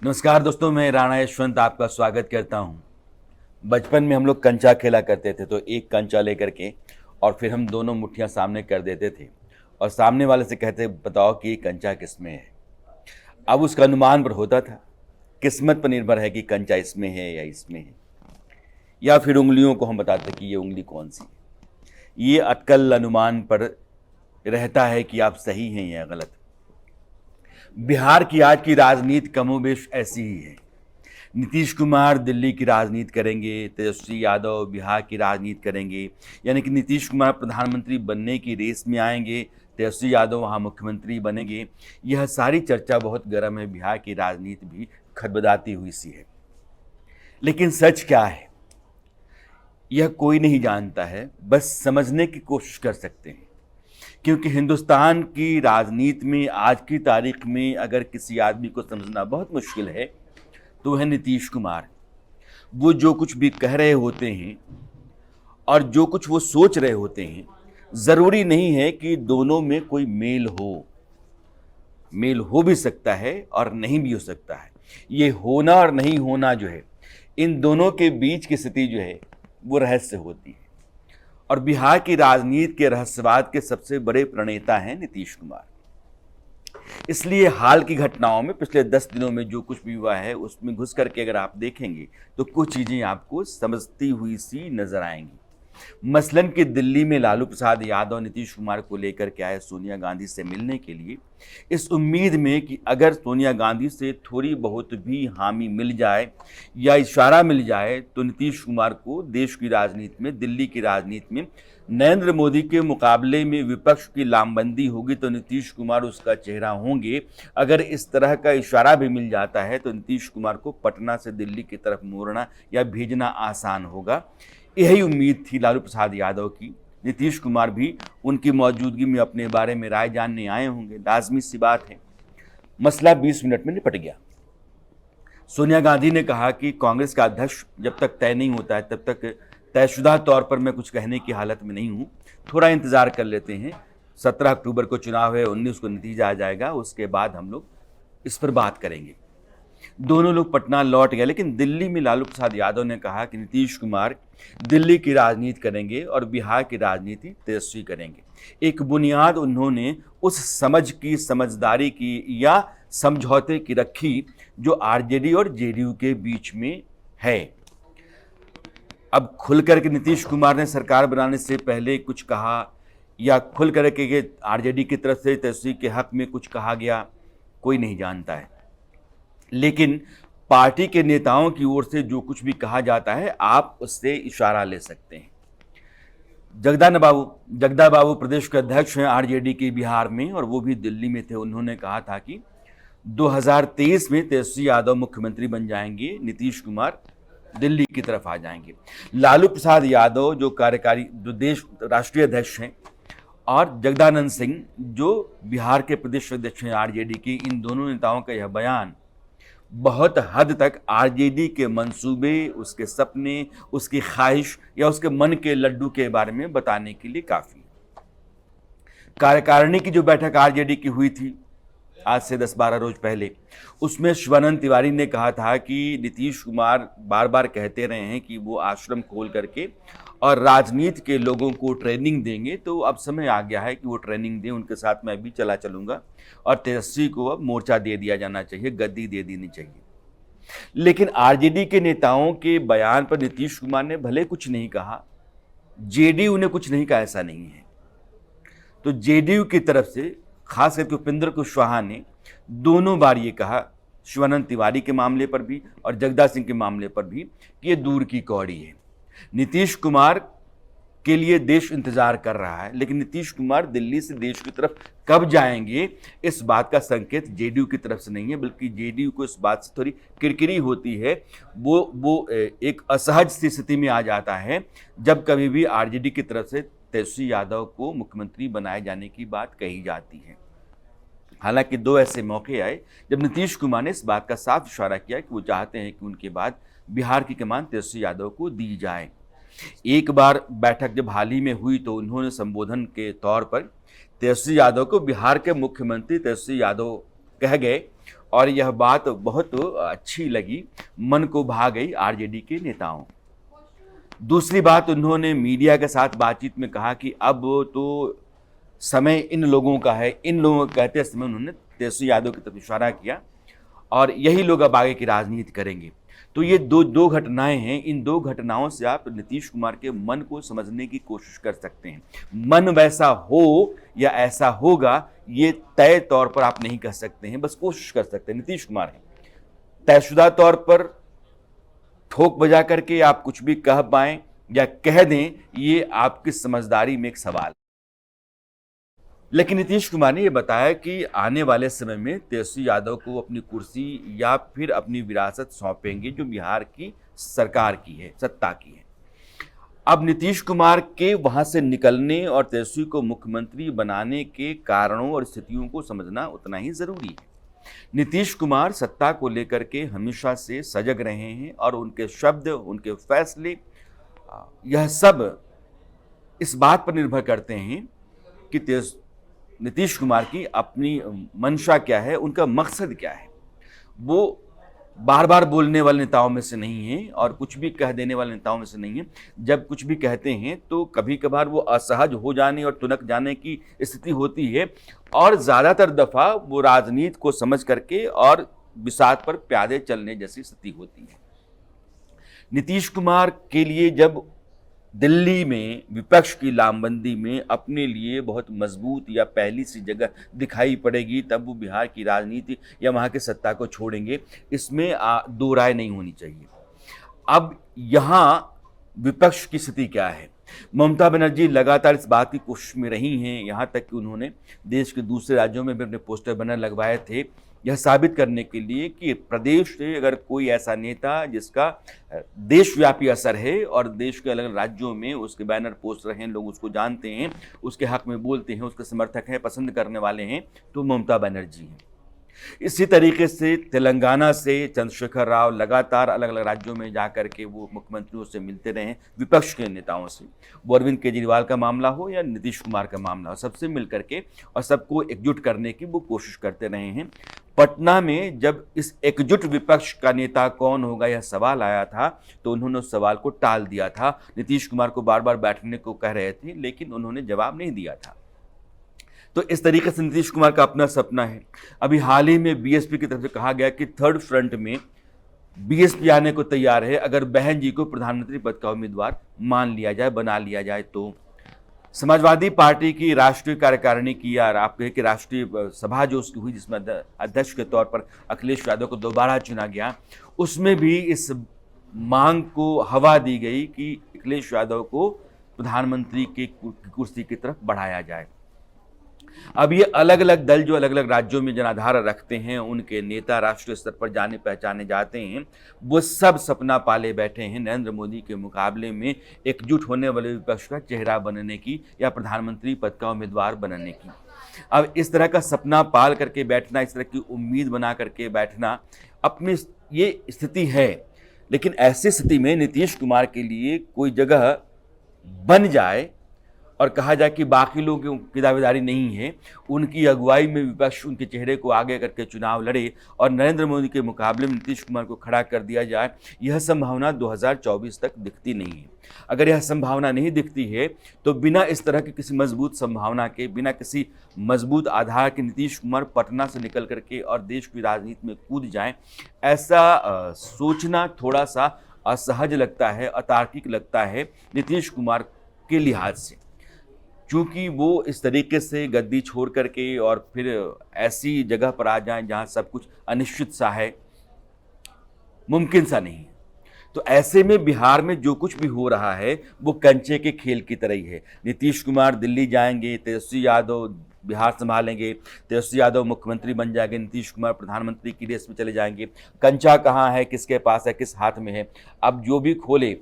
नमस्कार दोस्तों, मैं राणा यशवंत आपका स्वागत करता हूं। बचपन में हम लोग कंचा खेला करते थे, तो एक कंचा लेकर के और फिर हम दोनों मुट्ठियां सामने कर देते थे और सामने वाले से कहते बताओ कि ये कंचा किसमें है। अब उसका अनुमान पर होता था, किस्मत पर निर्भर है कि कंचा इसमें है या इसमें है, या फिर उंगलियों को हम बताते कि ये उंगली कौन सी है। ये अटकल अनुमान पर रहता है कि आप सही हैं या गलत। बिहार की आज की राजनीति कमोबेश ऐसी ही है। नीतीश कुमार दिल्ली की राजनीति करेंगे, तेजस्वी यादव बिहार की राजनीति करेंगे, यानी कि नीतीश कुमार प्रधानमंत्री बनने की रेस में आएंगे, तेजस्वी यादव वहाँ मुख्यमंत्री बनेंगे। यह सारी चर्चा बहुत गर्म है, बिहार की राजनीति भी खदबदाती हुई सी है। लेकिन सच क्या है यह कोई नहीं जानता है, बस समझने की कोशिश कर सकते हैं। क्योंकि हिंदुस्तान की राजनीति में आज की तारीख में अगर किसी आदमी को समझना बहुत मुश्किल है तो वह नीतीश कुमार। वो जो कुछ भी कह रहे होते हैं और जो कुछ वो सोच रहे होते हैं, ज़रूरी नहीं है कि दोनों में कोई मेल हो। मेल हो भी सकता है और नहीं भी हो सकता है। ये होना और नहीं होना जो है, इन दोनों के बीच की स्थिति जो है वो रहस्य होती है। और बिहार की राजनीति के रहस्यवाद के सबसे बड़े प्रणेता हैं नीतीश कुमार। इसलिए हाल की घटनाओं में पिछले 10 दिनों में जो कुछ भी हुआ है उसमें घुस करके अगर आप देखेंगे तो कुछ चीज़ें आपको समझती हुई सी नजर आएंगी। मसलन कि दिल्ली में लालू प्रसाद यादव नीतीश कुमार को लेकर के आए सोनिया गांधी से मिलने के लिए, इस उम्मीद में कि अगर सोनिया गांधी से थोड़ी बहुत भी हामी मिल जाए या इशारा मिल जाए तो नीतीश कुमार को देश की राजनीति में, दिल्ली की राजनीति में नरेंद्र मोदी के मुकाबले में विपक्ष की लामबंदी होगी तो नीतीश कुमार उसका चेहरा होंगे। अगर इस तरह का इशारा भी मिल जाता है तो नीतीश कुमार को पटना से दिल्ली की तरफ मोड़ना या भेजना आसान होगा। यही उम्मीद थी लालू प्रसाद यादव की। नीतीश कुमार भी उनकी मौजूदगी में अपने बारे में राय जानने आए होंगे, लाजमी सी बात है। मसला 20 मिनट में निपट गया। सोनिया गांधी ने कहा कि कांग्रेस का अध्यक्ष जब तक तय नहीं होता है तब तक तयशुदा तौर पर मैं कुछ कहने की हालत में नहीं हूं, थोड़ा इंतजार कर लेते हैं। 17 अक्टूबर को चुनाव है, 19 को नतीजा आ जाएगा, उसके बाद हम लोग इस पर बात करेंगे। दोनों लोग पटना लौट गए, लेकिन दिल्ली में लालू प्रसाद यादव ने कहा कि नीतीश कुमार दिल्ली की राजनीति करेंगे और बिहार की राजनीति तेजस्वी करेंगे। एक बुनियाद उन्होंने उस समझ की, समझदारी की या समझौते की रखी जो आरजेडी और जेडीयू के बीच में है। अब खुल करके नीतीश कुमार ने सरकार बनाने से पहले कुछ कहा या खुल करके आरजेडी की तरफ से तेजस्वी के हक में कुछ कहा गया, कोई नहीं जानता है। लेकिन पार्टी के नेताओं की ओर से जो कुछ भी कहा जाता है आप उससे इशारा ले सकते हैं। जगदा बाबू प्रदेश के अध्यक्ष हैं आरजेडी के बिहार में, और वो भी दिल्ली में थे। उन्होंने कहा था कि 2023 में तेजस्वी यादव मुख्यमंत्री बन जाएंगे, नीतीश कुमार दिल्ली की तरफ आ जाएंगे। लालू प्रसाद यादव जो देश राष्ट्रीय अध्यक्ष हैं, और जगदानंद सिंह जो बिहार के प्रदेश अध्यक्ष हैं आरजेडी के, इन दोनों नेताओं का यह बयान बहुत हद तक आरजेडी के मंसूबे, उसके सपने, उसकी ख्वाहिश या उसके मन के लड्डू के बारे में बताने के लिए काफ़ी। कार्यकारिणी की जो बैठक आरजेडी की हुई थी आज से 10-12 रोज पहले, उसमें शिवानंद तिवारी ने कहा था कि नीतीश कुमार बार बार कहते रहे हैं कि वो आश्रम खोल करके और राजनीति के लोगों को ट्रेनिंग देंगे, तो अब समय आ गया है कि वो ट्रेनिंग दें, उनके साथ मैं भी चलूँगा और तेजस्वी को अब मोर्चा दे दिया जाना चाहिए, गद्दी दे देनी चाहिए। लेकिन आरजेडी के नेताओं के बयान पर नीतीश कुमार ने भले कुछ नहीं कहा, जेडीयू ने कुछ नहीं कहा, ऐसा नहीं है। तो जेडीयू की तरफ से खास करके उपेंद्र कुशवाहा ने दोनों बार ये कहा, शिवानंद तिवारी के मामले पर भी और जगदा सिंह के मामले पर भी, कि ये दूर की कौड़ी है। नीतीश कुमार के लिए देश इंतजार कर रहा है, लेकिन नीतीश कुमार दिल्ली से देश की तरफ कब जाएंगे इस बात का संकेत जेडीयू की तरफ से नहीं है, बल्कि जेडीयू को इस बात से थोड़ी किरकिरी होती है। वो एक असहज सी स्थिति में आ जाता है जब कभी भी आरजेडी की तरफ से तेजस्वी यादव को मुख्यमंत्री बनाए जाने की बात कही जाती है। हालांकि 2 ऐसे मौके आए जब नीतीश कुमार ने इस बात का साफ इशारा किया कि वो चाहते हैं कि उनके बाद बिहार की कमान तेजस्वी यादव को दी जाए। एक बार बैठक जब हाल ही में हुई तो उन्होंने संबोधन के तौर पर तेजस्वी यादव को बिहार के मुख्यमंत्री तेजस्वी यादव कह गए और यह बात बहुत अच्छी लगी, मन को भा गई आरजेडी के नेताओं। दूसरी बात, उन्होंने मीडिया के साथ बातचीत में कहा कि अब तो समय इन लोगों का है। इन लोगों को कहते समय उन्होंने तेजस्वी यादव की तरफ इशारा किया और यही लोग अब आगे की राजनीति करेंगे। तो ये दो घटनाएं हैं। इन दो घटनाओं से आप नीतीश कुमार के मन को समझने की कोशिश कर सकते हैं। मन वैसा हो या ऐसा होगा, ये तय तौर पर आप नहीं कह सकते हैं, बस कोशिश कर सकते हैं। नीतीश कुमार है, तयशुदा तौर पर ठोक बजा करके आप कुछ भी कह पाएं या कह दें, ये आपकी समझदारी में एक सवाल। लेकिन नीतीश कुमार ने यह बताया कि आने वाले समय में तेजस्वी यादव को अपनी कुर्सी या फिर अपनी विरासत सौंपेंगे, जो बिहार की सरकार की है, सत्ता की है। अब नीतीश कुमार के वहां से निकलने और तेजस्वी को मुख्यमंत्री बनाने के कारणों और स्थितियों को समझना उतना ही जरूरी है। नीतीश कुमार सत्ता को लेकर के हमेशा से सजग रहे हैं और उनके शब्द, उनके फैसले, यह सब इस बात पर निर्भर करते हैं कि नीतीश कुमार की अपनी मंशा क्या है, उनका मकसद क्या है। वो बार बार बोलने वाले नेताओं में से नहीं है और कुछ भी कह देने वाले नेताओं में से नहीं है। जब कुछ भी कहते हैं तो कभी कभार वो असहज हो जाने और तुनक जाने की स्थिति होती है, और ज़्यादातर दफ़ा वो राजनीति को समझ करके और बिसात पर प्यादे चलने जैसी स्थिति होती है। नीतीश कुमार के लिए जब दिल्ली में विपक्ष की लामबंदी में अपने लिए बहुत मजबूत या पहली सी जगह दिखाई पड़ेगी, तब वो बिहार की राजनीति या वहाँ की सत्ता को छोड़ेंगे, इसमें दो राय नहीं होनी चाहिए। अब यहाँ विपक्ष की स्थिति क्या है? ममता बनर्जी लगातार इस बात की कोशिश में रही हैं, यहाँ तक कि उन्होंने देश के दूसरे राज्यों में भी अपने पोस्टर बैनर लगवाए थे, यह साबित करने के लिए कि प्रदेश से अगर कोई ऐसा नेता जिसका देशव्यापी असर है और देश के अलग अलग राज्यों में उसके बैनर पोस्टर हैं, लोग उसको जानते हैं, उसके हक में बोलते हैं, उसके समर्थक हैं, पसंद करने वाले हैं, तो ममता बनर्जी हैं। इसी तरीके से तेलंगाना से चंद्रशेखर राव लगातार अलग अलग राज्यों में जाकर के वो मुख्यमंत्रियों से मिलते रहे, विपक्ष के नेताओं से। वो अरविंद केजरीवाल का मामला हो या नीतीश कुमार का मामला हो, सबसे मिल करके और सबको एकजुट करने की वो कोशिश करते रहे हैं। पटना में जब इस एकजुट विपक्ष का नेता कौन होगा यह सवाल आया था, तो उन्होंने उस सवाल को टाल दिया था। नीतीश कुमार को बार बार बैठने को कह रहे थे, लेकिन उन्होंने जवाब नहीं दिया था। तो इस तरीके से नीतीश कुमार का अपना सपना है। अभी हाल ही में बीएसपी की तरफ से कहा गया कि थर्ड फ्रंट में बीएसपी आने को तैयार है अगर बहन जी को प्रधानमंत्री पद का उम्मीदवार मान लिया जाए, बना लिया जाए। तो समाजवादी पार्टी की राष्ट्रीय कार्यकारिणी की, या आप कहें कि राष्ट्रीय सभा जो उसकी हुई, जिसमें अध्यक्ष के तौर पर अखिलेश यादव को दोबारा चुना गया, उसमें भी इस मांग को हवा दी गई कि अखिलेश यादव को प्रधानमंत्री की कुर्सी की तरफ बढ़ाया जाए। अब ये अलग अलग दल जो अलग अलग राज्यों में जनाधार रखते हैं, उनके नेता राष्ट्रीय स्तर पर जाने पहचाने जाते हैं, वो सब सपना पाले बैठे हैं नरेंद्र मोदी के मुकाबले में एकजुट होने वाले विपक्ष का चेहरा बनने की या प्रधानमंत्री पद का उम्मीदवार बनने की। अब इस तरह का सपना पाल करके बैठना, इस तरह की उम्मीद बना करके बैठना, अपनी ये स्थिति है। लेकिन ऐसी स्थिति में नीतीश कुमार के लिए कोई जगह बन जाए और कहा जाए कि बाकी लोगों की दावेदारी नहीं है, उनकी अगुवाई में विपक्ष उनके चेहरे को आगे करके चुनाव लड़े और नरेंद्र मोदी के मुकाबले में नीतीश कुमार को खड़ा कर दिया जाए, यह संभावना 2024 तक दिखती नहीं है। अगर यह संभावना नहीं दिखती है तो बिना इस तरह की किसी मजबूत संभावना के, बिना किसी मजबूत आधार के नीतीश कुमार पटना से निकल करके और देश की राजनीति में कूद जाएं, ऐसा सोचना थोड़ा सा असहज लगता है, अतार्किक लगता है नीतीश कुमार के लिहाज से। क्योंकि वो इस तरीके से गद्दी छोड़ करके और फिर ऐसी जगह पर आ जाएं जहां सब कुछ अनिश्चित सा है, मुमकिन सा नहीं है। तो ऐसे में बिहार में जो कुछ भी हो रहा है वो कंचे के खेल की तरह ही है। नीतीश कुमार दिल्ली जाएंगे, तेजस्वी यादव बिहार संभालेंगे, तेजस्वी यादव मुख्यमंत्री बन जाएंगे, नीतीश कुमार प्रधानमंत्री की रेस में चले जाएंगे। कंचा कहाँ है, किसके पास है, किस हाथ में है, अब जो भी खोले,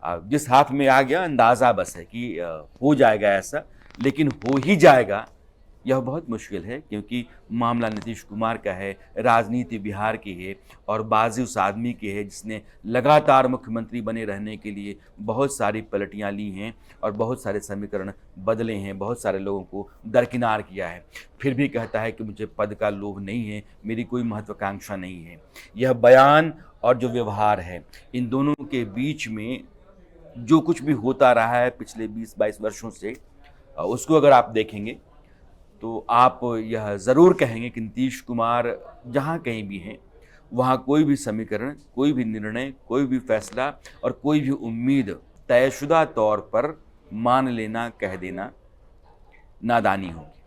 जिस हाथ में आ गया अंदाज़ा बस है कि हो जाएगा ऐसा, लेकिन हो ही जाएगा यह बहुत मुश्किल है, क्योंकि मामला नीतीश कुमार का है, राजनीति बिहार की है और बाजी उस आदमी की है जिसने लगातार मुख्यमंत्री बने रहने के लिए बहुत सारी पलटियां ली हैं और बहुत सारे समीकरण बदले हैं, बहुत सारे लोगों को दरकिनार किया है। फिर भी कहता है कि मुझे पद का लोभ नहीं है, मेरी कोई महत्वाकांक्षा नहीं है। यह बयान और जो व्यवहार है, इन दोनों के बीच में जो कुछ भी होता रहा है पिछले 20-22 वर्षों से, उसको अगर आप देखेंगे तो आप यह ज़रूर कहेंगे कि नीतीश कुमार जहाँ कहीं भी हैं, वहाँ कोई भी समीकरण, कोई भी निर्णय, कोई भी फैसला और कोई भी उम्मीद तयशुदा तौर पर मान लेना, कह देना नादानी होगी।